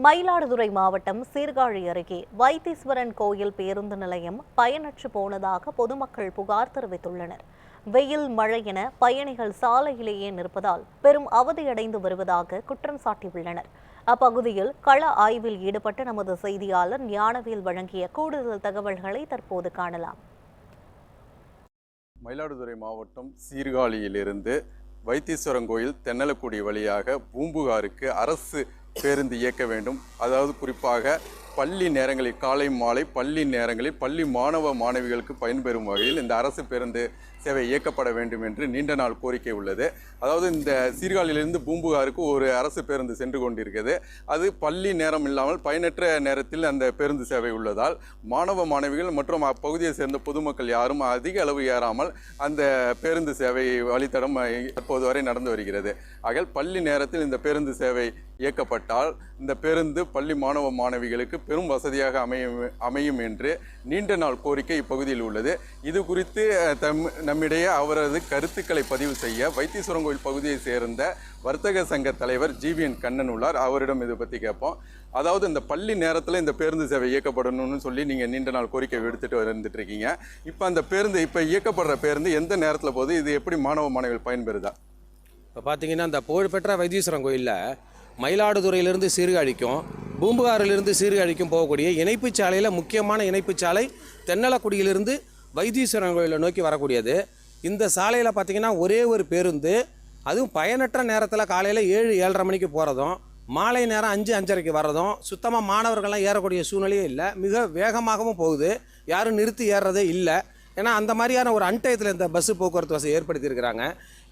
மயிலாடுதுறை மாவட்டம் சீர்காழி அருகே வைத்தீஸ்வரன் கோயில் பேருந்து நிலையம் பயனற்று போனதாக பொதுமக்கள் புகார் தெரிவித்துள்ளனர். வெயில், மழை என பயணிகள் சாலையிலேயே நிற்பதால் பெரும் அவதியடைந்து வருவதாக குற்றம் சாட்டியுள்ளனர். அப்பகுதியில் கள ஆய்வில் ஈடுபட்ட நமது செய்தியாளர் ஞானவேல் வழங்கிய கூடுதல் தகவல்களை தற்போது காணலாம். மயிலாடுதுறை மாவட்டம் சீர்காழியிலிருந்து வைத்தீஸ்வரன் கோயில் தென்னலக்குடி வழியாக பூம்புகாருக்கு அரசு பேருந்து இயக்க வேண்டும். அதாவது குறிப்பாக பள்ளி நேரங்களில் காலை மாலை பள்ளி நேரங்களில் பள்ளி மாணவ மாணவிகளுக்கு பயன்பெறும் வகையில் இந்த அரசு பேருந்து சேவை இயக்கப்பட வேண்டும் என்று நீண்ட நாள் கோரிக்கை உள்ளது. அதாவது இந்த சீர்காழியிலிருந்து பூம்புகாருக்கு ஒரு அரசு பேருந்து சென்று கொண்டிருக்கிறது. அது பள்ளி நேரம் இல்லாமல் பயனற்ற நேரத்தில் அந்த பேருந்து சேவை உள்ளதால் மாணவ மாணவிகள் மற்றும் அப்பகுதியை சேர்ந்த பொதுமக்கள் யாரும் அதிக அளவு ஏறாமல் அந்த பேருந்து சேவை வழித்தடம் தற்போது வரை நடந்து வருகிறது. ஆக பள்ளி நேரத்தில் இந்த பேருந்து சேவை இயக்கப்பட்டால் இந்த பேருந்து பள்ளி மாணவ மாணவிகளுக்கு பெரும் வசதியாக அமையும் என்று நீண்ட நாள் கோரிக்கை இப்பகுதியில் உள்ளது. இது குறித்து நம்மிடையே அவரது கருத்துக்களை பதிவு செய்ய வைத்தீஸ்வரன் கோயில் பகுதியை சேர்ந்த வர்த்தக சங்க தலைவர் ஜிவிஎன் கண்ணன் உள்ளார். அவரிடம் இதை பற்றி கேட்போம். அதாவது இந்த பள்ளி நேரத்தில் இந்த பேருந்து சேவை இயக்கப்படணும்னு சொல்லி நீங்கள் நீண்ட நாள் கோரிக்கை எடுத்துகிட்டு வந்துட்டு இருக்கீங்க. இப்போ அந்த பேருந்து இப்போ இயக்கப்படுற பேருந்து எந்த நேரத்தில் போகுது? இது எப்படி மாணவ மாணவிகள் பயன்பெறுதா? இப்போ பார்த்தீங்கன்னா இந்த புகழ்பெற்ற வைத்தீஸ்வரன் கோயிலில் மயிலாடுதுறையிலிருந்து சீர்காழிக்கும் பூம்புகாரிலிருந்து சீர்காழிக்கும் போகக்கூடிய இணைப்பு சாலையில் முக்கியமான இணைப்பு சாலை தென்னலக்குடியிலிருந்து வைத்தீஸ்வரன் கோயிலை நோக்கி வரக்கூடியது. இந்த சாலையில் பார்த்திங்கன்னா ஒரே ஒரு பேருந்து, அதுவும் பயனற்ற நேரத்தில் காலையில் 7-7:30 மணிக்கு போகிறதும் மாலை நேரம் 5-5:30க்கு வர்றதும் சுத்தமாக மாணவர்கள்லாம் ஏறக்கூடிய சூழ்நிலையே இல்லை. மிக வேகமாகவும் போகுது, யாரும் நிறுத்தி ஏறுறதே இல்லை. ஏன்னா அந்த மாதிரியான ஒரு அன்டயத்தில் இந்த பஸ்ஸு போக்குவரத்து வசதி ஏற்படுத்தியிருக்கிறாங்க.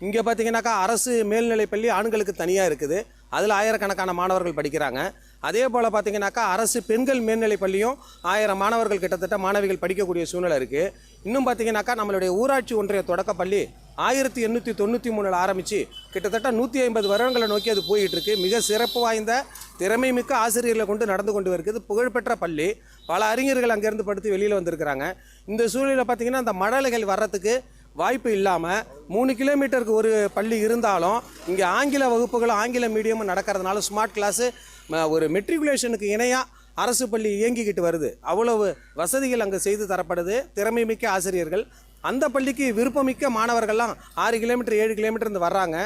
இங்கே பார்த்திங்கனாக்கா அரசு மேல்நிலைப்பள்ளி ஆண்களுக்கு தனியாக இருக்குது, அதில் ஆயிரக்கணக்கான மாணவர்கள் படிக்கிறாங்க. அதே போல் பார்த்திங்கனாக்கா அரசு பெண்கள் மேல்நிலைப் பள்ளியும் 1000 மாணவர்கள் கிட்டத்தட்ட மாணவிகள் படிக்கக்கூடிய சூழ்நிலை இருக்குது. இன்னும் பார்த்திங்கனாக்கா நம்மளுடைய ஊராட்சி ஒன்றிய தொடக்கப்பள்ளி 1893 ஆரம்பித்து கிட்டத்தட்ட 150 வருடங்களை நோக்கி அது போயிட்டுருக்கு. மிக சிறப்பு வாய்ந்த திறமை மிக்க ஆசிரியர்களை கொண்டு நடந்து கொண்டு இருக்குது. புகழ்பெற்ற பள்ளி, பல அறிஞர்கள் அங்கேருந்து படுத்து வெளியில் வந்திருக்கிறாங்க. இந்த சூழ்நிலையில் பார்த்திங்கன்னா அந்த மழலைகள் வர்றதுக்கு வாய்ப்பு இல்லாமல் 3 கிலோமீட்டருக்கு ஒரு பள்ளி இருந்தாலும் இங்கே ஆங்கில வகுப்புகளும் ஆங்கில மீடியமும் நடக்கிறதுனால ஸ்மார்ட் கிளாஸு ஒரு மெட்ரிகுலேஷனுக்கு இணையாக அரசு பள்ளி இயங்கிக்கிட்டு வருது. அவ்வளவு வசதிகள் அங்கே செய்து தரப்படுது. திறமை மிக்க ஆசிரியர்கள், அந்த பள்ளிக்கு விருப்பமிக்க மாணவர்கள்லாம் 6 கிலோமீட்டர் 7 கிலோமீட்டர் வர்றாங்க.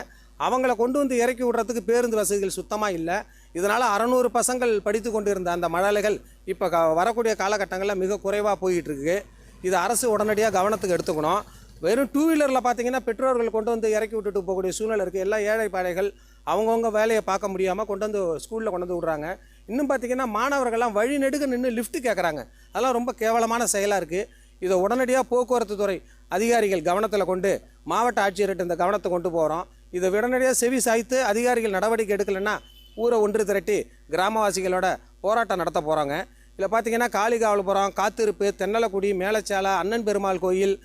அவங்கள கொண்டு வந்து இறக்கி விடுறதுக்கு பேருந்து வசதிகள் சுத்தமாக இல்லை. இதனால் 600 பசங்கள் படித்து கொண்டு இருந்த அந்த மழலைகள் இப்போ வரக்கூடிய காலகட்டங்களில் மிக குறைவாக போயிட்டுருக்கு. இது அரசு உடனடியாக கவனத்துக்கு எடுத்துக்கணும். வெறும் 2 வீலரில் பார்த்தீங்கன்னா பெற்றோர்கள் கொண்டு வந்து இறக்கி விட்டுட்டு போகக்கூடிய சூழ்நிலை இருக்குது. எல்லாம் ஏழை பாடைகள் அவங்கவுங்க வேலையை பார்க்க முடியாமல் கொண்டு வந்து ஸ்கூலில் கொண்டு வந்து விட்றாங்க. இன்னும் பார்த்திங்கன்னா மாணவர்கள்லாம் வழி நெடுக நின்று லிஃப்ட் கேட்குறாங்க. அதெல்லாம் ரொம்ப கேவலமான செயலாக இருக்குது. இதை உடனடியாக போக்குவரத்து துறை அதிகாரிகள் கவனத்தில் கொண்டு மாவட்ட ஆட்சியர்கிட்ட இந்த கவனத்தை கொண்டு போகிறோம். இதை உடனடியாக செவி சாய்த்து அதிகாரிகள் நடவடிக்கை எடுக்கலைன்னா ஊரை ஒன்று திரட்டி கிராமவாசிகளோட போராட்டம் நடத்த போகிறாங்க. இதில் பார்த்திங்கன்னா காளிகாவலபுரம், காத்திருப்பு, தென்னலக்குடி, மேலச்சாலை, அண்ணன் பெருமாள் கோயில்,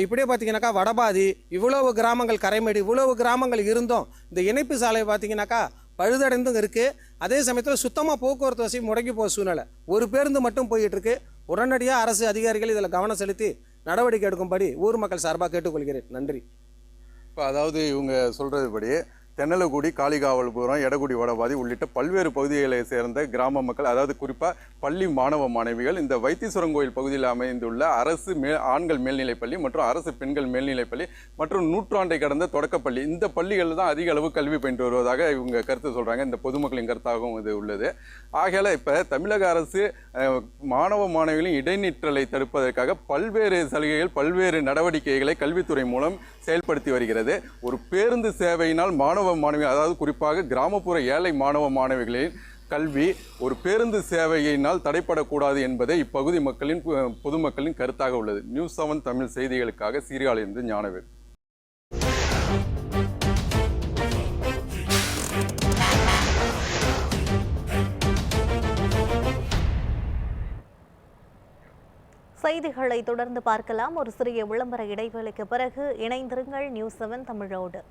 இப்படியே பார்த்தீங்கன்னாக்கா வடபாதி, இவ்வளவு கிராமங்கள், கரைமேடு, இவ்வளவு கிராமங்கள் இருந்தும் இந்த இணைப்பு சாலை பார்த்தீங்கன்னாக்கா பழுதடைந்தும் இருக்குது. அதே சமயத்தில் சுத்தமாக போக்குவரத்து வசதி முடங்கி போக சூழ்நிலை. ஒரு பேருந்து மட்டும் போயிட்டுருக்கு. உடனடியாக அரசு அதிகாரிகள் இதில் கவனம் செலுத்தி நடவடிக்கை எடுக்கும்படி ஊர் மக்கள் சார்பாக கேட்டுக்கொள்கிறேன். நன்றி. இப்போ அதாவது இவங்க சொல்கிறதுபடி தென்னலக்குடி, காளிகாவலபுரம், எடக்குடி, வடபாதி உள்ளிட்ட பல்வேறு பகுதிகளை சேர்ந்த கிராம மக்கள், அதாவது குறிப்பாக பள்ளி மாணவ மாணவிகள் இந்த வைத்தீஸ்வரன் கோயில் பகுதியில் அமைந்துள்ள அரசு ஆண்கள் மேல்நிலைப்பள்ளி மற்றும் அரசு பெண்கள் மேல்நிலைப்பள்ளி மற்றும் நூற்றாண்டை கடந்த தொடக்கப்பள்ளி, இந்த பள்ளிகளில் தான் அதிக அளவு கல்வி பயின்று வருவதாக இவங்க கருத்து சொல்கிறாங்க. இந்த பொதுமக்களின் கருத்தாகவும் இது உள்ளது. ஆகையால் இப்போ தமிழக அரசு மாணவ மாணவிகளின் இடைநிற்றலை தடுப்பதற்காக பல்வேறு சலுகைகள், பல்வேறு நடவடிக்கைகளை கல்வித்துறை மூலம் செயல்படுத்தி வருகிறது. ஒரு பேருந்து சேவையினால் மாணவ மாணவிகள், அதாவது குறிப்பாக கிராமப்புற ஏழை மாணவ மாணவிகளின் கல்வி ஒரு பேருந்து சேவையினால் தடைப்படக்கூடாது என்பதே இப்பகுதி மக்களின் பொதுமக்களின் கருத்தாக உள்ளது. நியூஸ் 7 தமிழ் செய்திகளுக்காக சீர்காழியிலிருந்து ஞானவேல். செய்திகளை தொடர்ந்து பார்க்கலாம். ஒரு சிறிய விளம்பர இடைவேளைக்கு பிறகு இணைந்திருங்கள் நியூஸ் 7 தமிழோடு.